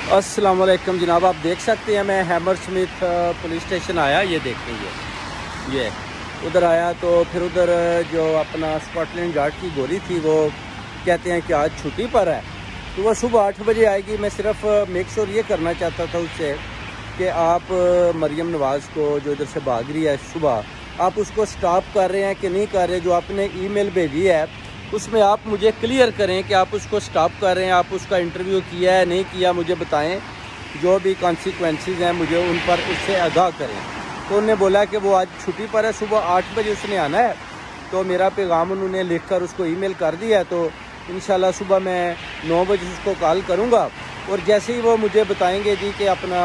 अस्सलाम वालेकुम जनाब, आप देख सकते हैं मैं हैमरस्मिथ पुलिस स्टेशन आया। ये देखें, ये उधर आया तो फिर उधर जो अपना स्कॉटलैंड यार्ड की गोली थी वो कहते हैं कि आज छुट्टी पर है, तो वो सुबह 8 बजे आएगी। मैं सिर्फ मेक श्योर ये करना चाहता था उससे कि आप मरियम नवाज़ को जो इधर से भाग रही है सुबह, आप उसको स्टॉप कर रहे हैं कि नहीं कर रहे। जो आपने ईमेल भेजी है उसमें आप मुझे क्लियर करें कि आप उसको स्टॉप कर रहे हैं, आप उसका इंटरव्यू किया है नहीं किया, मुझे बताएं। जो भी कॉन्सिक्वेंसेस हैं मुझे उन पर उससे आगाह करें। तो उन्होंने बोला कि वो आज छुट्टी पर है, सुबह 8 बजे उसने आना है। तो मेरा पैगाम उन्होंने लिखकर उसको ईमेल कर दिया है। तो इंशाल्लाह सुबह मैं 9 बजे उसको कॉल करूँगा और जैसे ही वो मुझे बताएंगे जी कि अपना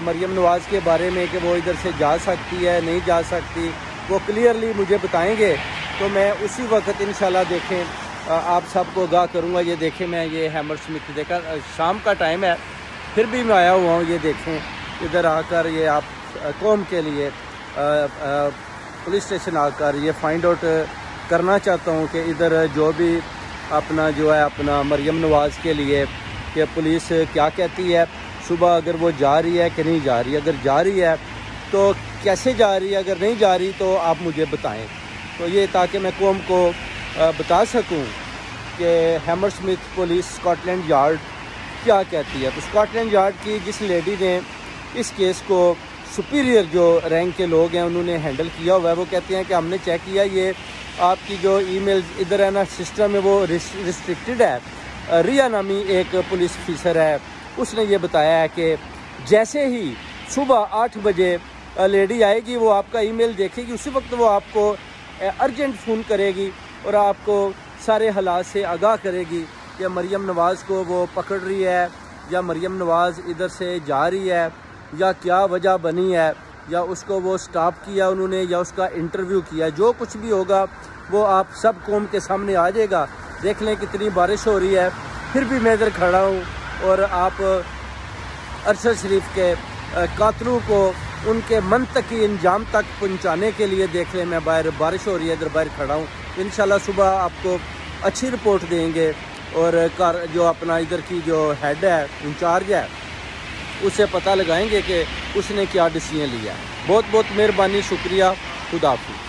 मरियम नवाज़ के बारे में कि वो इधर से जा सकती है नहीं जा सकती, वो क्लियरली मुझे बताएंगे तो मैं उसी वक्त इंशाल्लाह देखें आप सबको आगाह करूँगा। ये देखें, मैं ये हैमरस्मिथ देखा, शाम का टाइम है फिर भी मैं आया हुआ हूँ। ये देखें इधर आकर ये आप कौम के लिए पुलिस स्टेशन आकर ये फाइंड आउट करना चाहता हूँ कि इधर जो भी अपना जो है अपना मरियम नवाज़ के लिए कि पुलिस क्या कहती है सुबह, अगर वो जा रही है कि नहीं जा रही। अगर जा रही है तो कैसे जा रही है, अगर नहीं जा रही तो आप मुझे बताएं। तो ये ताकि मैं कौम को बता सकूं कि हैमरस्मिथ पुलिस स्कॉटलैंड यार्ड क्या कहती है। तो स्कॉटलैंड यार्ड की जिस लेडी ने इस केस को सुपीरियर जो रैंक के लोग हैं उन्होंने हैंडल किया हुआ है, वो कहते हैं कि हमने चेक किया ये आपकी जो ईमेल्स इधर है ना सिस्टम में वो रिस्ट्रिक्टेड है। रिया नामी एक पुलिस ऑफिसर है, उसने ये बताया है कि जैसे ही सुबह 8 बजे लेडी आएगी वो आपका ईमेल देखेगी, उसी वक्त वो आपको अर्जेंट फ़ोन करेगी और आपको सारे हालात से आगाह करेगी कि मरियम नवाज़ को वो पकड़ रही है या मरियम नवाज़ इधर से जा रही है या क्या वजह बनी है या उसको वो स्टॉप किया उन्होंने या उसका इंटरव्यू किया। जो कुछ भी होगा वो आप सब कौम के सामने आ जाएगा। देख लें कितनी बारिश हो रही है फिर भी मैं इधर खड़ा हूँ और आप अरशद शरीफ के कातलों को उनके मंतकी इंजाम तक पहुंचाने के लिए देख लें मैं बाहर बारिश हो रही है, इधर बाहर खड़ा हूँ। इंशाल्लाह सुबह आपको अच्छी रिपोर्ट देंगे और जो अपना इधर की जो हेड है इंचार्ज है उससे पता लगाएंगे कि उसने क्या डिसीजन लिया है। बहुत बहुत मेहरबानी, शुक्रिया, खुदा हाफिज़।